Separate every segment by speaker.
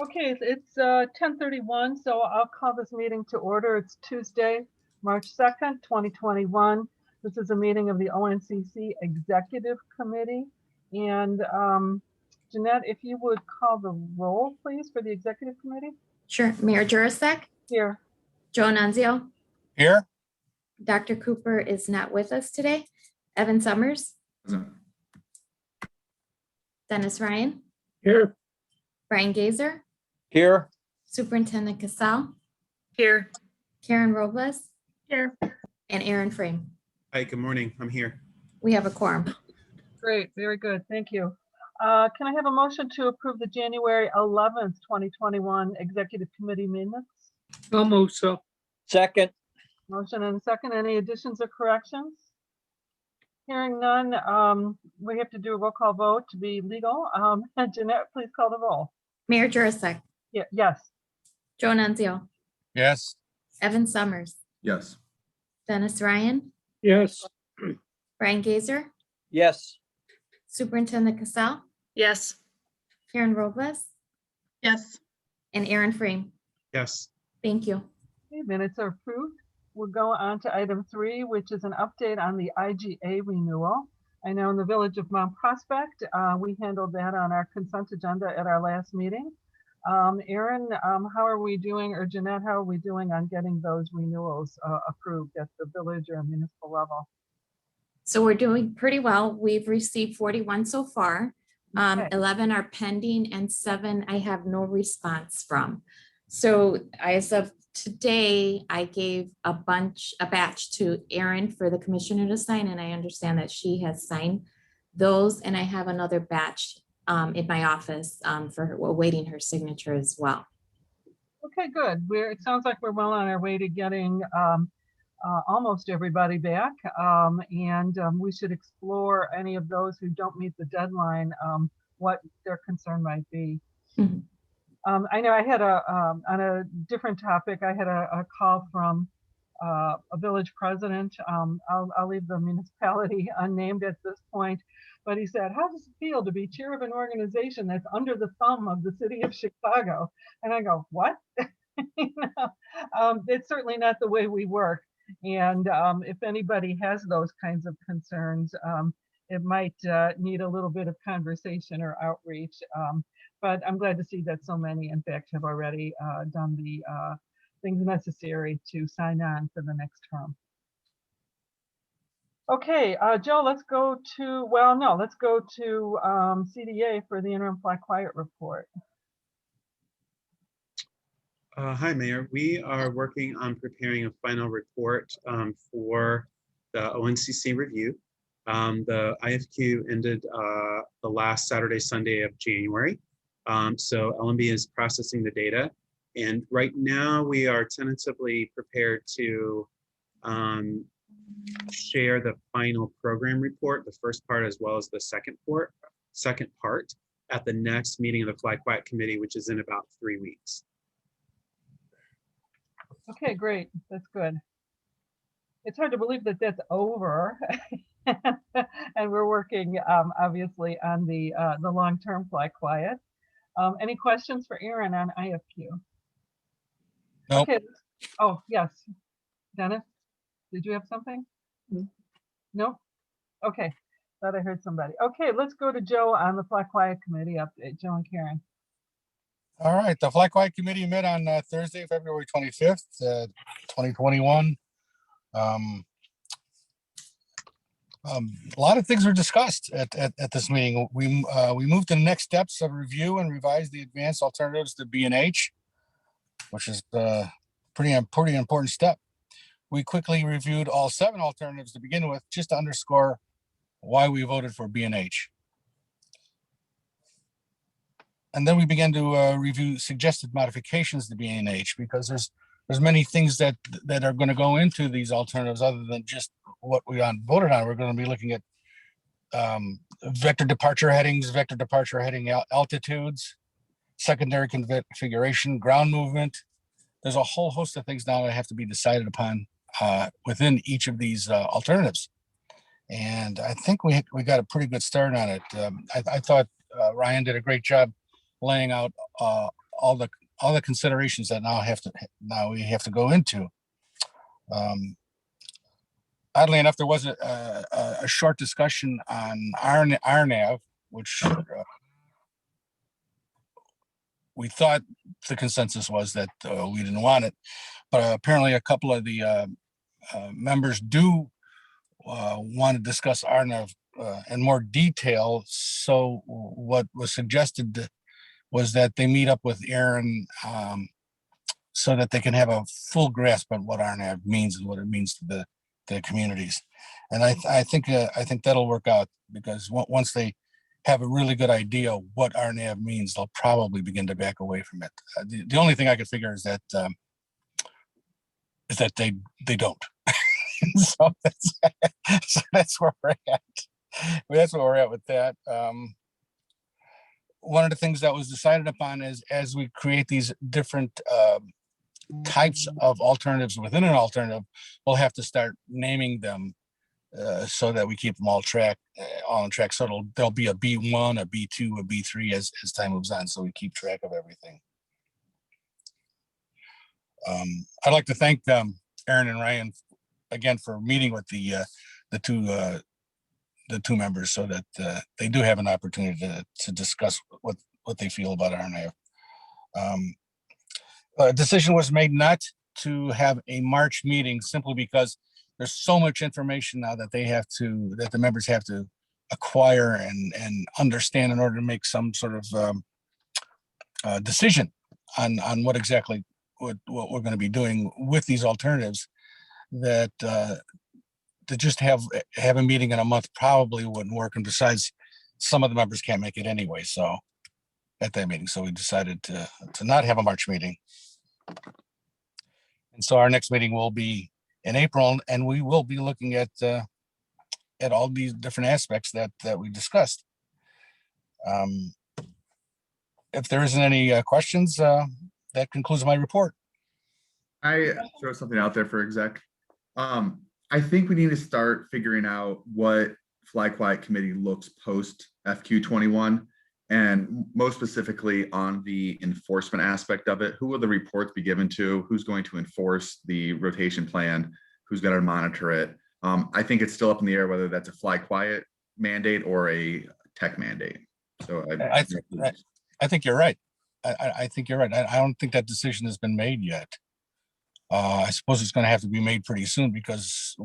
Speaker 1: Okay, it's 10:31, so I'll call this meeting to order. It's Tuesday, March 2nd, 2021. This is a meeting of the ONCC Executive Committee. And Jeanette, if you would call the roll, please, for the Executive Committee.
Speaker 2: Sure. Mayor Jurasek,
Speaker 1: Here.
Speaker 2: Joe Nunzio,
Speaker 3: Here.
Speaker 2: Dr. Cooper is not with us today. Evan Summers, Dennis Ryan,
Speaker 3: Here.
Speaker 2: Brian Gazer,
Speaker 3: Here.
Speaker 2: Superintendent Casal,
Speaker 4: Here.
Speaker 2: Karen Robles,
Speaker 4: Here.
Speaker 2: and Aaron Frame.
Speaker 5: Hi, good morning. I'm here.
Speaker 2: We have a quorum.
Speaker 1: Great, very good, thank you. Can I have a motion to approve the January 11th, 2021 Executive Committee minutes?
Speaker 3: So moved, so. Second.
Speaker 1: Motion and a second. Any additions or corrections? Hearing none, we have to do a roll call vote to be legal. Jeanette, please call the roll.
Speaker 2: Mayor Jurasek,
Speaker 1: Yes.
Speaker 2: Joe Nunzio,
Speaker 3: Yes.
Speaker 2: Evan Summers,
Speaker 6: Yes.
Speaker 2: Dennis Ryan,
Speaker 3: Yes.
Speaker 2: Brian Gazer,
Speaker 3: Yes.
Speaker 2: Superintendent Casal,
Speaker 4: Yes.
Speaker 2: Karen Robles,
Speaker 4: Yes.
Speaker 2: and Aaron Frame.
Speaker 5: Yes.
Speaker 2: Thank you.
Speaker 1: Okay, minutes are approved. We'll go on to item 3, which is an update on the IGA renewal. I know in the village of Mount Prospect, we handled that on our consent agenda at our last meeting. Aaron, how are we doing, or Jeanette, how are we doing on getting those renewals approved at the village or municipal level?
Speaker 2: So we're doing pretty well. We've received 41 so far.
Speaker 1: Okay.
Speaker 2: 11 are pending and 7 I have no response from. So as of today, I gave a batch to Erin for the commissioner to sign, and I understand that she has signed those. And I have another batch in my office for awaiting her signature as well.
Speaker 1: Okay, good. It sounds like we're well on our way to getting almost everybody back. We should explore any of those who don't meet the deadline, what their concern might be.
Speaker 2: Mhm.
Speaker 1: I know I had on a different topic, I had a call from a village president. I'll leave the municipality unnamed at this point, but he said, how does it feel to be chair of an organization that's under the thumb of the city of Chicago? And I go, what? It's certainly not the way we work. And if anybody has those kinds of concerns, it might need a little bit of conversation or outreach. But I'm glad to see that so many, in fact, have already done the things necessary to sign on for the next term. Okay, Joe, let's go to CDA for the interim flat quiet report.
Speaker 5: Hi, Mayor. We are working on preparing a final report for the ONCC review. The IFQ ended the last Saturday, Sunday of January. So LMB is processing the data. And right now we are tentatively prepared to share the final program report, the first part as well as the second part at the next meeting of the Fly Quiet Committee, which is in about 3 weeks.
Speaker 1: Okay, great. That's good. It's hard to believe that that's over. And we're working obviously on the long-term Fly Quiet. Any questions for Aaron on IFQ?
Speaker 3: Nope.
Speaker 1: Okay. Oh, yes. Dennis, did you have something? No? Okay. Thought I heard somebody. Okay, let's go to Joe on the Fly Quiet Committee update. Joe and Karen.
Speaker 3: All right. The Fly Quiet Committee met on Thursday, February 25th, 2021. A lot of things were discussed at this meeting. We moved to the next steps of review and revise the advanced alternatives to B&H, which is a pretty important step. We quickly reviewed all 7 alternatives to begin with, just to underscore why we voted for B&H. And then we began to review suggested modifications to B&H, because there's many things that are going to go into these alternatives other than just what we voted on. We're going to be looking at vector departure headings, vector departure heading altitudes, secondary configuration, ground movement. There's a whole host of things now that have to be decided upon within each of these alternatives. And I think we got a pretty good start on it. I thought Ryan did a great job laying out all the considerations that now we have to go into. Oddly enough, there was a short discussion on RNAV, which we thought the consensus was that we didn't want it, but apparently a couple of the members do want to discuss RNAV in more detail. So what was suggested was that they meet up with Aaron so that they can have a full grasp of what RNAV means and what it means to the communities. And I think that'll work out, because once they have a really good idea of what RNAV means, they'll probably begin to back away from it. The only thing I could figure is that they don't. so that's where we're at. That's where we're at with that. One of the things that was decided upon is, as we create these different types of alternatives within an alternative, we'll have to start naming them so that we keep them all on track. So there'll be a B1, a B2, a B3 as time moves on, so we keep track of everything. I'd like to thank Aaron and Ryan again for meeting with the two members, so that they do have an opportunity to discuss what they feel about RNAV. A decision was made not to have a March meeting, simply because there's so much information now that the members have to acquire and understand in order to make some sort of decision on what exactly what we're going to be doing with these alternatives, that to just have a meeting in a month probably wouldn't work. And besides, some of the members can't make it anyway, so at that meeting. So we decided to not have a March meeting. And so our next meeting will be in April, and we will be looking at all these different aspects that we discussed. If there isn't any questions, that concludes my report.
Speaker 6: I throw something out there for exec. I think we need to start figuring out what Fly Quiet Committee looks post FQ21, and most specifically on the enforcement aspect of it. Who will the reports be given to? Who's going to enforce the rotation plan? Who's going to monitor it? I think it's still up in the air whether that's a Fly Quiet mandate or a tech mandate. So
Speaker 3: I think you're right. I think you're right. I don't think that decision has been made yet. I suppose it's going to have to be made pretty soon, because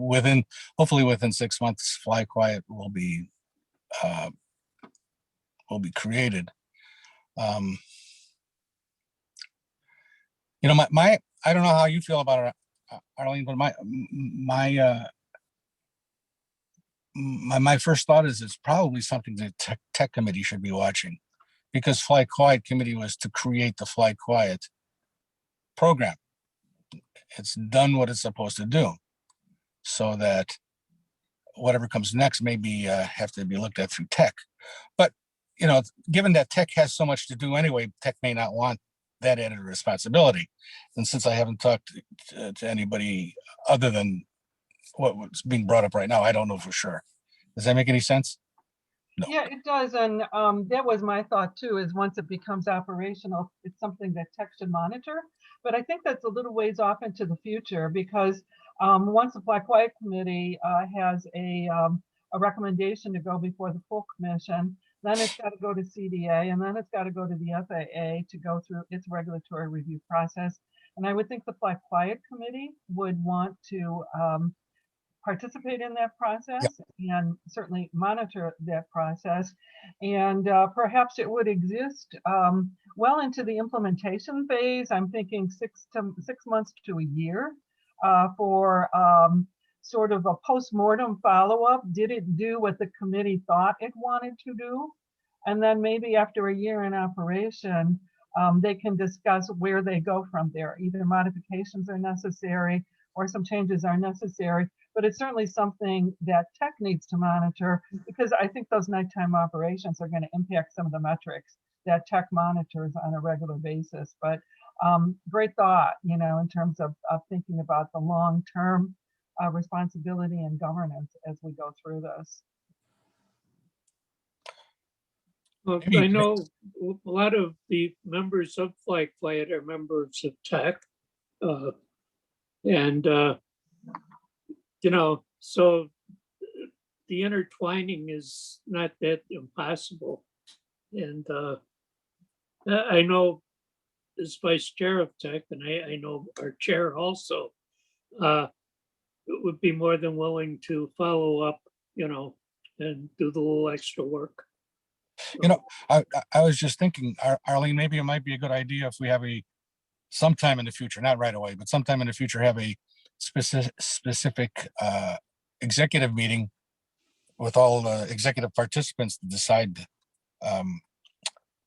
Speaker 3: hopefully within 6 months, Fly Quiet will be created. I don't know how you feel about it, Arlene, but my first thought is it's probably something that tech committee should be watching, because Fly Quiet Committee was to create the Fly Quiet program. It's done what it's supposed to do, so that whatever comes next maybe have to be looked at through tech. But given that tech has so much to do anyway, tech may not want that added responsibility. And since I haven't talked to anybody other than what's being brought up right now, I don't know for sure. Does that make any sense? No.
Speaker 1: Yeah, it does. And that was my thought too, is once it becomes operational, it's something that tech should monitor. But I think that's a little ways off into the future, because once the Fly Quiet Committee has a recommendation to go before the full commission, then it's got to go to CDA, and then it's got to go to the FAA to go through its regulatory review process. And I would think the Fly Quiet Committee would want to participate in that process, and certainly monitor that process. And perhaps it would exist well into the implementation phase. I'm thinking 6 months to a year for sort of a post-mortem follow-up. Did it do what the committee thought it wanted to do? And then maybe after a year in operation, they can discuss where they go from there. Either modifications are necessary or some changes are necessary. But it's certainly something that tech needs to monitor, because I think those nighttime operations are going to impact some of the metrics that tech monitors on a regular basis. But great thought, in terms of thinking about the long-term responsibility and governance as we go through this.
Speaker 3: Maybe-
Speaker 7: I know a lot of the members of Flag Flight are members of tech. And, so the intertwining is not that impossible. And I know as vice chair of tech, and I know our chair also, would be more than willing to follow up, and do the little extra work.
Speaker 3: I was just thinking, Arlene, maybe it might be a good idea if we have sometime in the future, not right away, but sometime in the future, have a specific executive meeting with all the executive participants to decide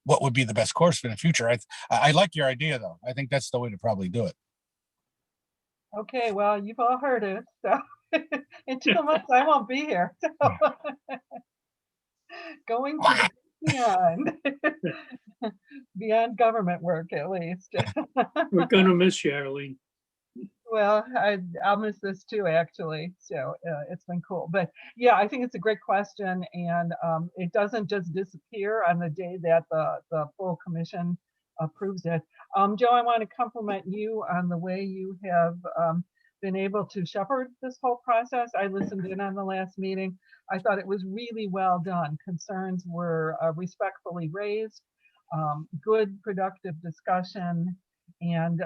Speaker 3: what would be the best course for the future. I like your idea, though. I think that's the way to probably do it.
Speaker 1: Okay, well, you've all heard it. So in 2 months, I won't be here. So going to beyond, beyond government work, at least.
Speaker 7: We're gonna miss you, Arlene.
Speaker 1: Well, I'll miss this too, actually. So it's been cool. But yeah, I think it's a great question. And it doesn't just disappear on the day that the full commission approves it. Joe, I want to compliment you on the way you have been able to shepherd this whole process. I listened in on the last meeting. I thought it was really well done. Concerns were respectfully raised, good, productive discussion. And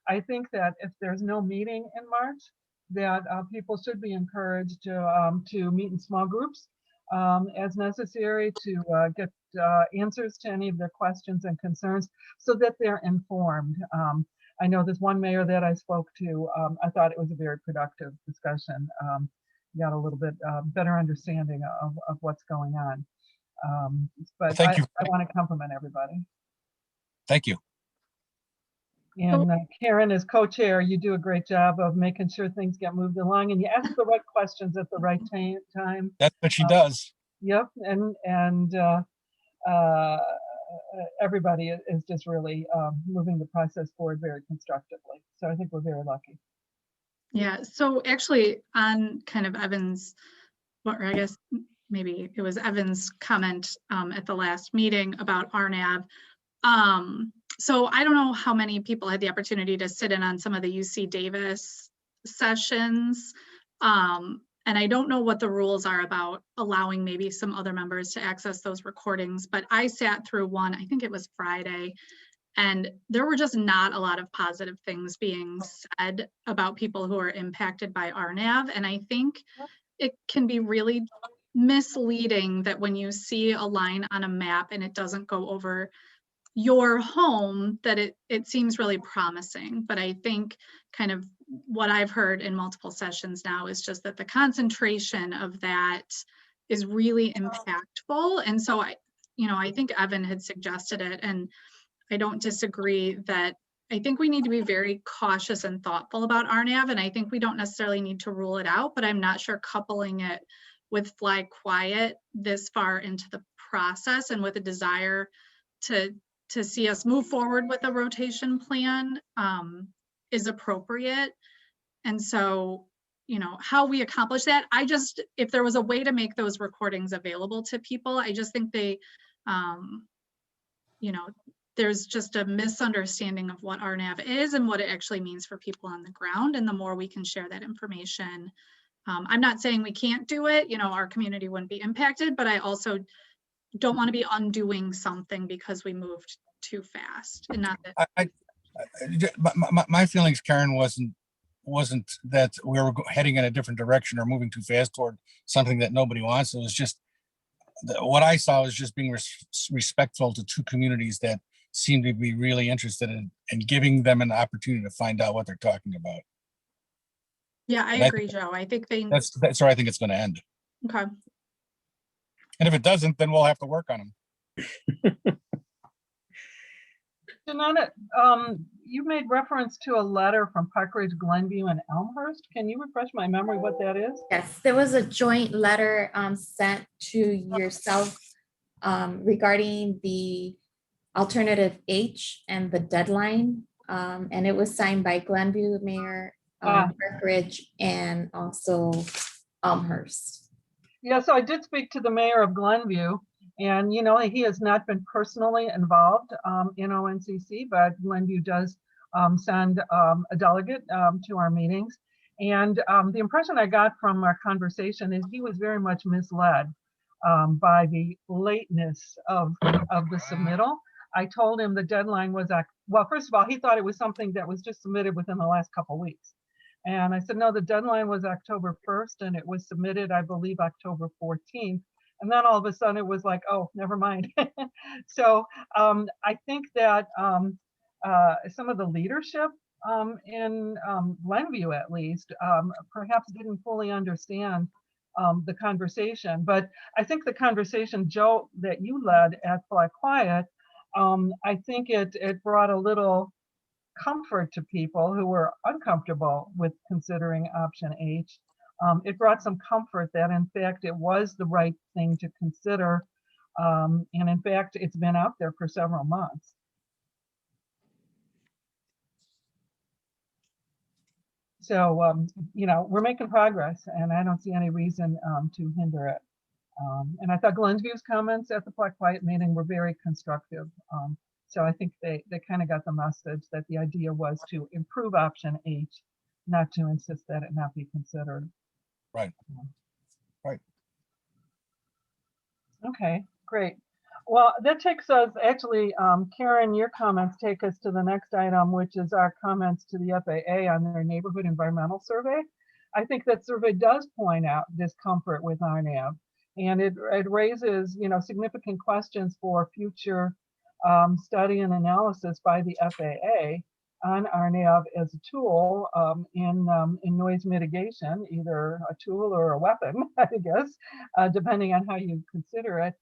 Speaker 1: I think that if there's no meeting in March, that people should be encouraged to meet in small groups as necessary to get answers to any of their questions and concerns so that they're informed. I know there's one mayor that I spoke to. I thought it was a very productive discussion. Got a little bit better understanding of what's going on. But
Speaker 3: Thank you.
Speaker 1: I want to compliment everybody.
Speaker 3: Thank you.
Speaker 1: And Karen, as co-chair, you do a great job of making sure things get moved along and you ask the right questions at the right time.
Speaker 3: That's what she does.
Speaker 1: Yep, and everybody is just really moving the process forward very constructively. So I think we're very lucky.
Speaker 4: Yeah, so actually on kind of Evan's, or I guess maybe it was Evan's comment at the last meeting about RNAV. So I don't know how many people had the opportunity to sit in on some of the UC Davis sessions. And I don't know what the rules are about allowing maybe some other members to access those recordings, but I sat through one, I think it was Friday, and there were just not a lot of positive things being said about people who are impacted by RNAV. And I think it can be really misleading that when you see a line on a map and it doesn't go over your home, that it seems really promising. But I think kind of what I've heard in multiple sessions now is just that the concentration of that is really impactful. And so I think Evan had suggested it, and I don't disagree that I think we need to be very cautious and thoughtful about RNAV. And I think we don't necessarily need to rule it out, but I'm not sure coupling it with Fly Quiet this far into the process and with a desire to see us move forward with a rotation plan is appropriate. And so, how we accomplish that, if there was a way to make those recordings available to people, I just think they, there's just a misunderstanding of what RNAV is and what it actually means for people on the ground. And the more we can share that information, I'm not saying we can't do it, our community wouldn't be impacted, but I also don't want to be undoing something because we moved too fast. And not that
Speaker 3: My feelings, Karen, wasn't that we were heading in a different direction or moving too fast toward something that nobody wants. It was just what I saw was just being respectful to two communities that seem to be really interested in giving them an opportunity to find out what they're talking about.
Speaker 4: Yeah, I agree, Joe. I think
Speaker 3: that's where I think it's going to end.
Speaker 4: Okay.
Speaker 3: And if it doesn't, then we'll have to work on them.
Speaker 1: Janana, you made reference to a letter from Park Ridge, Glenview, and Elmhurst. Can you refresh my memory what that is?
Speaker 2: Yes, there was a joint letter sent to yourself regarding the alternative H and the deadline. And it was signed by Glenview Mayor, Park Ridge, and also Elmhurst.
Speaker 1: Yeah, so I did speak to the mayor of Glenview, And, you know, he has not been personally involved in ONCC, but Glenview does send a delegate to our meetings. And the impression I got from our conversation is he was very much misled by the lateness of the submittal. I told him the deadline was, well, first of all, he thought it was something that was just submitted within the last couple of weeks. And I said, no, the deadline was October 1st and it was submitted, I believe, October 14th. And then all of a sudden it was like, oh, never mind. So I think that some of the leadership in Glenview, at least, perhaps didn't fully understand the conversation. But I think the conversation, Joe, that you led at Fly Quiet, I think it brought a little comfort to people who were uncomfortable with considering option H. It brought some comfort that in fact it was the right thing to consider. And in fact, it's been out there for several months. So, you know, we're making progress and I don't see any reason to hinder it. And I thought Glenview's comments at the Black Quiet meeting were very constructive. So I think they kind of got the message that the idea was to improve option H, not to insist that it not be considered.
Speaker 3: Right. Right.
Speaker 1: Okay, great. Well, that takes us actually, Karen, your comments take us to the next item, which is our comments to the FAA on their neighborhood environmental survey. I think that survey does point out discomfort with RNAV, and it raises, you know, significant questions for future study and analysis by the FAA on RNAV as a tool in noise mitigation, either a tool or a weapon, I guess, depending on how you consider it.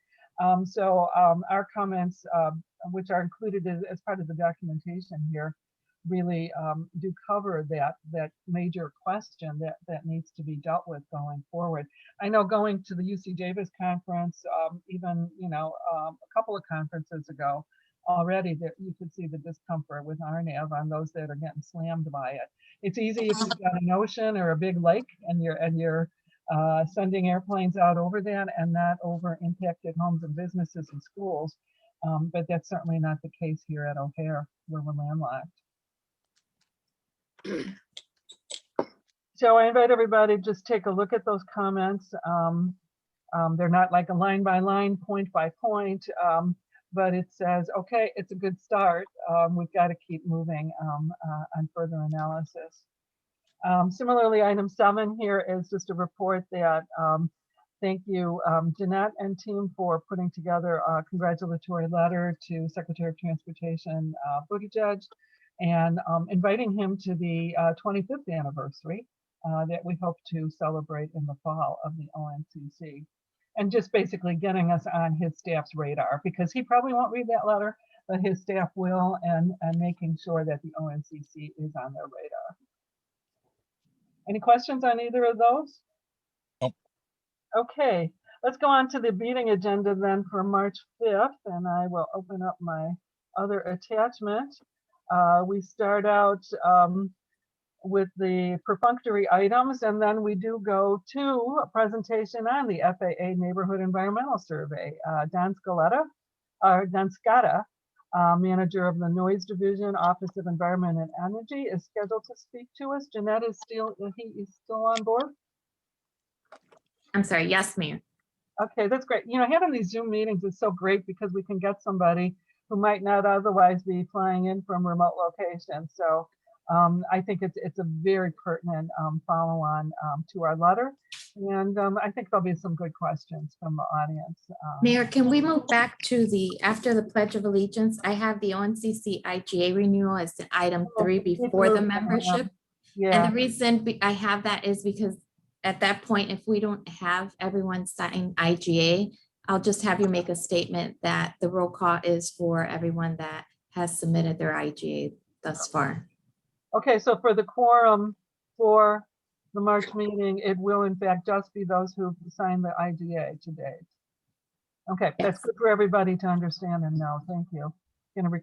Speaker 1: So our comments, which are included as part of the documentation here, really do cover that major question that needs to be dealt with going forward. I know going to the UC Davis conference, even, you know, a couple of conferences ago, already that you could see the discomfort with RNAV on those that are getting slammed by it. It's easy if you've got an ocean or a big lake and you're sending airplanes out over that and not over impacted homes and businesses and schools. But that's certainly not the case here at O'Hare, where we're landlocked. So I invite everybody to just take a look at those comments. They're not like a line by line, point by point, but it says, okay, it's a good start. We've got to keep moving on further analysis. Similarly, item 7 here is just a report that thank you, Jeanette and team, for putting together a congratulatory letter to Secretary of Transportation Buttigieg and inviting him to the 25th anniversary that we hope to celebrate in the fall of the ONCC. And just basically getting us on his staff's radar, because he probably won't read that letter, but his staff will, and making sure that the ONCC is on their radar. Any questions on either of those?
Speaker 3: Nope.
Speaker 1: Okay, let's go on to the meeting agenda then for March 5th, and I will open up my other attachment. We start out with the perfunctory items, and then we do go to a presentation on the FAA Neighborhood Environmental Survey. Don Scaletta, manager of the Noise Division, Office of Environment and Energy, is scheduled to speak to us. Jeanette is still on board?
Speaker 2: I'm sorry, yes, Mayor.
Speaker 1: Okay, that's great. You know, having these Zoom meetings is so great because we can get somebody who might not otherwise be flying in from remote locations. So I think it's a very pertinent follow-on to our letter. And I think there'll be some good questions from the audience.
Speaker 2: Mayor, can we move back to after the Pledge of Allegiance? I have the ONCC IGA renewal as item 3 before the membership.
Speaker 1: Yeah.
Speaker 2: And the reason I have that is because at that point, if we don't have everyone sign IGA, I'll just have you make a statement that the roll call is for everyone that has submitted their IGA thus far.
Speaker 1: Okay, so for the quorum for the March meeting, it will in fact just be those who signed the IGA today. Okay, that's good for everybody to understand and know. Thank you.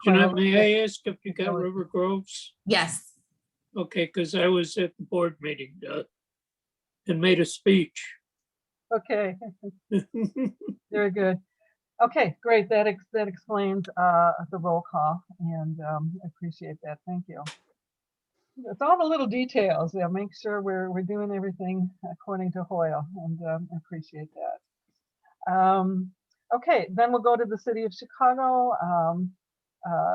Speaker 7: Jeanette, may I ask if you got River Groves?
Speaker 2: Yes.
Speaker 7: Okay, because I was at the board meeting and made a speech.
Speaker 1: Okay, very good. Okay, great. That explains the roll call, and I appreciate that. Thank you. It's all the little details. Yeah, make sure we're doing everything according to Hoyle, and I appreciate that. Okay, then we'll go to the City of Chicago.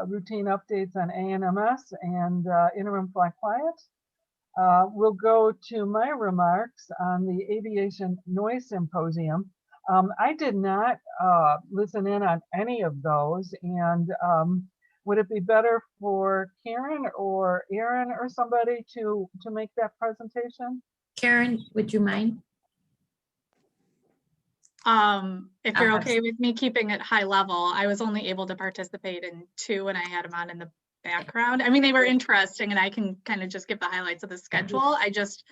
Speaker 1: Routine updates on ANMS and interim fly quiet. We'll go to my remarks on the Aviation Noise Symposium. I did not listen in on any of those, and would it be better for Karen or Aaron or somebody to make that presentation?
Speaker 2: Karen, would you mind?
Speaker 4: If you're
Speaker 2: Okay.
Speaker 4: okay with me keeping it high level, I was only able to participate in 2 and I had them on in the background. I mean, they were interesting and I can kind of just give the highlights of the schedule. I just,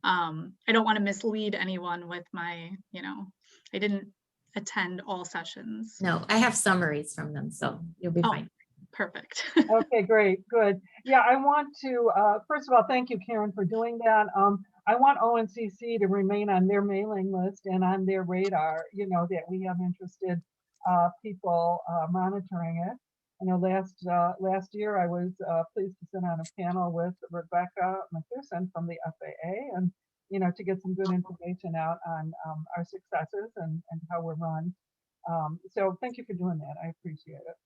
Speaker 4: I don't want to mislead anyone with my, I didn't attend all sessions.
Speaker 2: No, I have summaries from them, so you'll be
Speaker 4: Oh.
Speaker 2: fine.
Speaker 4: Perfect.
Speaker 1: Okay, great, good. Yeah, I want to, first of all, thank you, Karen, for doing that. I want ONCC to remain on their mailing list and on their radar, that we have interested people monitoring it. I know last year I was pleased to sit on a panel with Rebecca McPherson from the FAA and, to get some good information out on our successes and how we're run. So thank you for doing that. I appreciate it.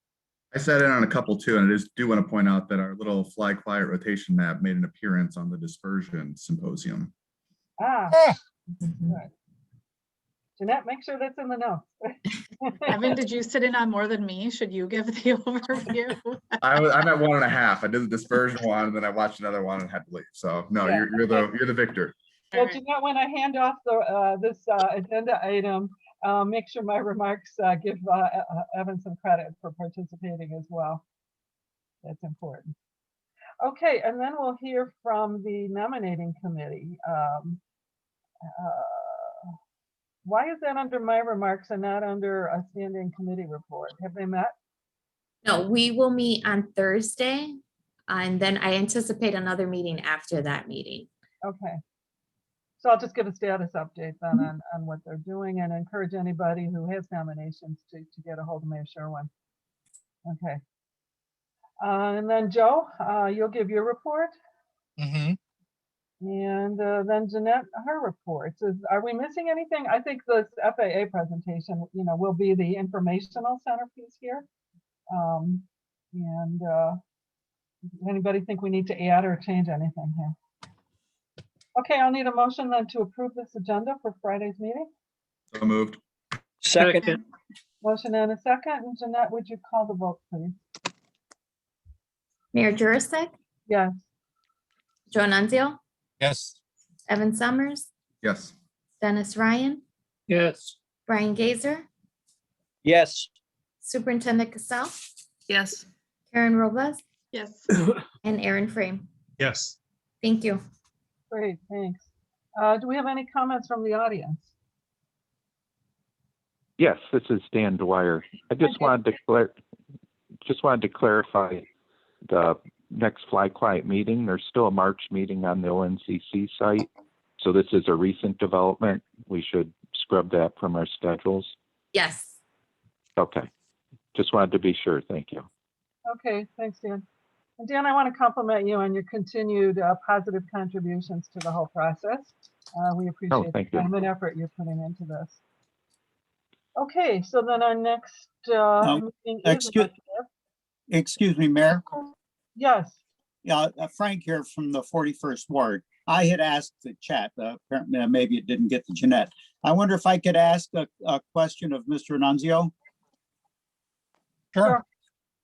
Speaker 6: I sat in on a couple too, and I just do want to point out that our little fly quiet rotation map made an appearance on the dispersion symposium.
Speaker 1: Ah,
Speaker 2: Mhm.
Speaker 1: good. Jeanette, make sure that's in the notes.
Speaker 4: Evan, did you sit in on more than me? Should you give the overview?
Speaker 6: I'm at 1.5. I did the dispersion one, and then I watched another one and had to leave. So no,
Speaker 1: Yeah.
Speaker 6: you're the victor.
Speaker 1: Well,
Speaker 4: All right.
Speaker 1: Jeanette, when I hand off this agenda item, make sure my remarks give Evan some credit for participating as well. That's important. Okay, and then we'll hear from the nominating committee. Why is that under my remarks and not under a standing committee report? Have they met?
Speaker 2: No, we will meet on Thursday, and then I anticipate another meeting after that meeting.
Speaker 1: Okay. So I'll just give a status update then on what they're doing and encourage anybody who has nominations to get a hold of Mayor Sherwin. Okay. And then Joe, you'll give your report.
Speaker 3: Mm-hmm.
Speaker 1: And then Jeanette, her reports. Are we missing anything? I think this FAA presentation, will be the informational centerpiece here. And does anybody think we need to add or change anything here? Okay, I'll need a motion then to approve this agenda for Friday's meeting.
Speaker 6: So moved.
Speaker 7: Second,
Speaker 1: Motion and a second. And Jeanette, would you call the vote, please?
Speaker 2: Mayor Jurasek,
Speaker 1: Yes.
Speaker 2: Joe Nunzio,
Speaker 3: Yes.
Speaker 2: Evan Summers,
Speaker 6: Yes.
Speaker 2: Dennis Ryan,
Speaker 7: yes.
Speaker 2: Brian Gazer,
Speaker 8: Yes.
Speaker 2: Superintendent Cassell,
Speaker 9: Yes.
Speaker 2: Karen Robles,
Speaker 4: Yes.
Speaker 2: and Aaron Frame.
Speaker 5: Yes.
Speaker 2: Thank you.
Speaker 1: Great, thanks. Do we have any comments from the audience?
Speaker 10: Yes, this is Dan Dwyer. I just wanted to clarify the next Fly Quiet meeting. There's still a March meeting on the ONCC site. So this is a recent development. We should scrub that from our schedules.
Speaker 2: Yes.
Speaker 10: Okay. Just wanted to be sure. Thank you.
Speaker 1: Okay, thanks, Dan. And Dan, I want to compliment you on your continued positive contributions to the whole process. We appreciate the
Speaker 10: thank you.
Speaker 1: time and effort you're putting into this. Okay, so then our next meeting is.
Speaker 11: Excuse me, Mayor.
Speaker 1: Yes.
Speaker 11: Yeah, Frank here from the 41st Ward. I had asked the chat, apparently maybe it didn't get to Jeanette. I wonder if I could ask a question of Mr. Nunzio.
Speaker 3: Sure.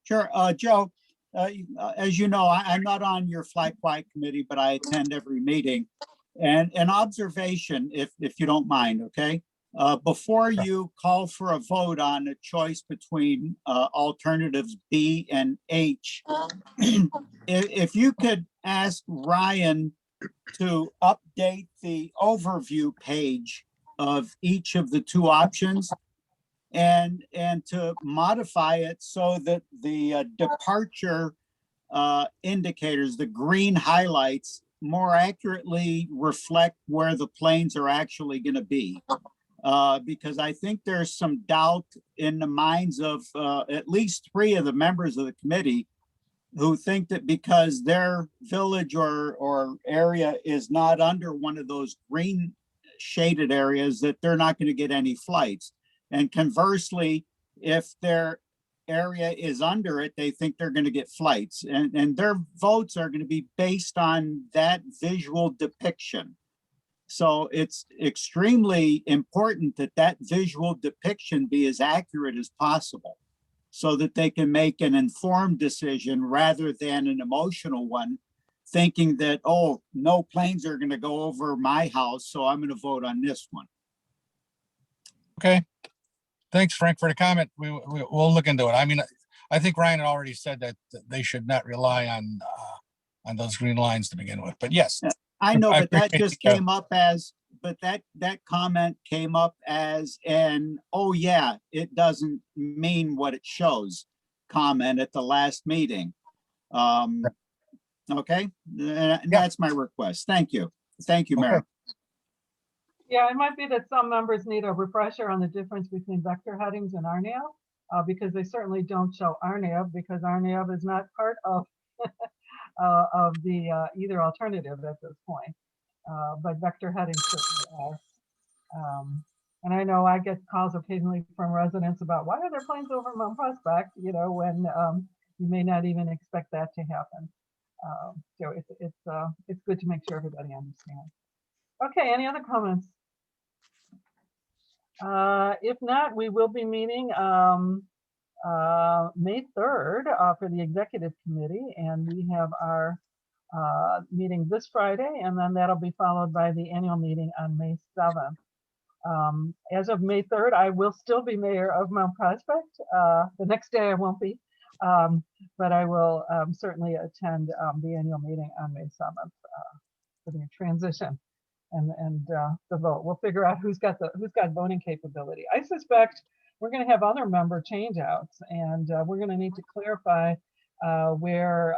Speaker 11: Sure, Joe, as you know, I'm not on your Fly Quiet committee, but I attend every meeting. And an observation, if you don't mind, okay? Before you call for a vote on a choice between alternatives B and H, if you could ask Ryan to update the overview page of each of the two options and to modify it so that the departure indicators, the green highlights, more accurately reflect where the planes are actually going to be. because I think there's some doubt in the minds of at least 3 of the members of the committee who think that because their village or area is not under one of those green shaded areas, that they're not going to get any flights. And conversely, if their area is under it, they think they're going to get flights. And their votes are going to be based on that visual depiction. So it's extremely important that that visual depiction be as accurate as possible, so that they can make an informed decision rather than an emotional one, thinking that, oh, no planes are going to go over my house, so I'm going to vote on this one.
Speaker 3: Okay. Thanks, Frank, for the comment. We'll look into it. I mean, I think Ryan had already said that they should not rely on those green lines to begin with, but yes.
Speaker 11: I know,
Speaker 3: I
Speaker 11: but that
Speaker 3: appreciate
Speaker 11: just
Speaker 3: the,
Speaker 11: came up as, but that comment came up as an, oh yeah, it doesn't mean what it shows comment at the last meeting. Okay, and that's my request. Thank you. Thank you, Mayor.
Speaker 3: Okay.
Speaker 1: Yeah, it might be that some members need a refresher on the difference between vector headings and RNAV, because they certainly don't show RNAV, because RNAV is not part of of the either alternative at this point. But vector headings certainly are. And I know I get calls occasionally from residents about why are there planes over Mount Prospect, you know, when you may not even expect that to happen. So it's good to make sure everybody understands. Okay, any other comments? If not, we will be meeting May 3rd for the executive committee, and we have our meeting this Friday, and then that'll be followed by the annual meeting on May 7th. As of May 3rd, I will still be mayor of Mount Prospect. The next day I won't be, but I will certainly attend the annual meeting on May 7th for the transition and the vote. We'll figure out who's got voting capability. I suspect we're going to have other member change outs, and we're going to need to clarify where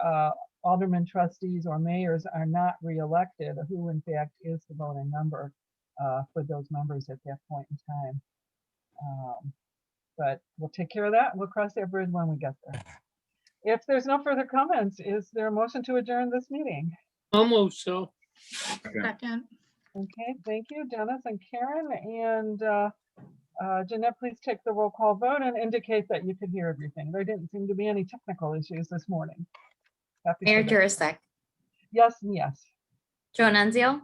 Speaker 1: alderman, trustees, or mayors are not reelected, who in fact is the voting member for those members at that point in time. But we'll take care of that. We'll cross that bridge when we get there. If there's no further comments, is there a motion to adjourn this meeting?
Speaker 7: Almost so.
Speaker 4: Second.
Speaker 1: Okay, thank you, Dennis and Karen. And Jeanette, please take the roll call vote and indicate that you could hear everything. There didn't seem to be any technical issues this morning. Happy
Speaker 2: Mayor
Speaker 1: for that.
Speaker 2: Jurasek,
Speaker 1: Yes and yes.
Speaker 2: Joe Nunzio,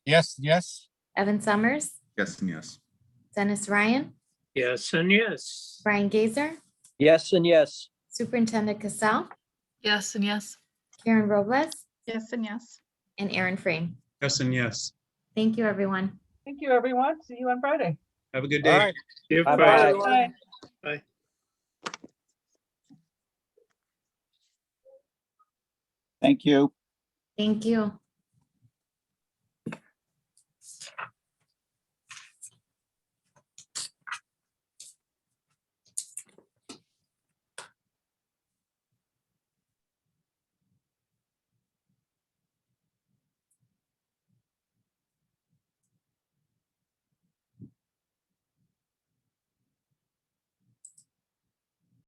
Speaker 3: Yes, yes.
Speaker 2: Evan Summers,
Speaker 6: Yes and yes.
Speaker 2: Dennis Ryan,
Speaker 7: Yes and yes.
Speaker 2: Brian Gazer,
Speaker 8: Yes and yes.
Speaker 2: Superintendent Cassell,
Speaker 9: Yes and yes.
Speaker 2: Karen Robles,
Speaker 4: Yes and yes.
Speaker 2: and Aaron Frame.
Speaker 5: Yes and yes.
Speaker 2: Thank you, everyone.
Speaker 1: Thank you, everyone. See you on Friday.
Speaker 5: Have a good
Speaker 8: All
Speaker 5: day.
Speaker 8: right.
Speaker 7: Give
Speaker 8: Bye-bye.
Speaker 7: Friday.
Speaker 1: Bye.
Speaker 7: Bye.
Speaker 11: Thank you.
Speaker 2: Thank you.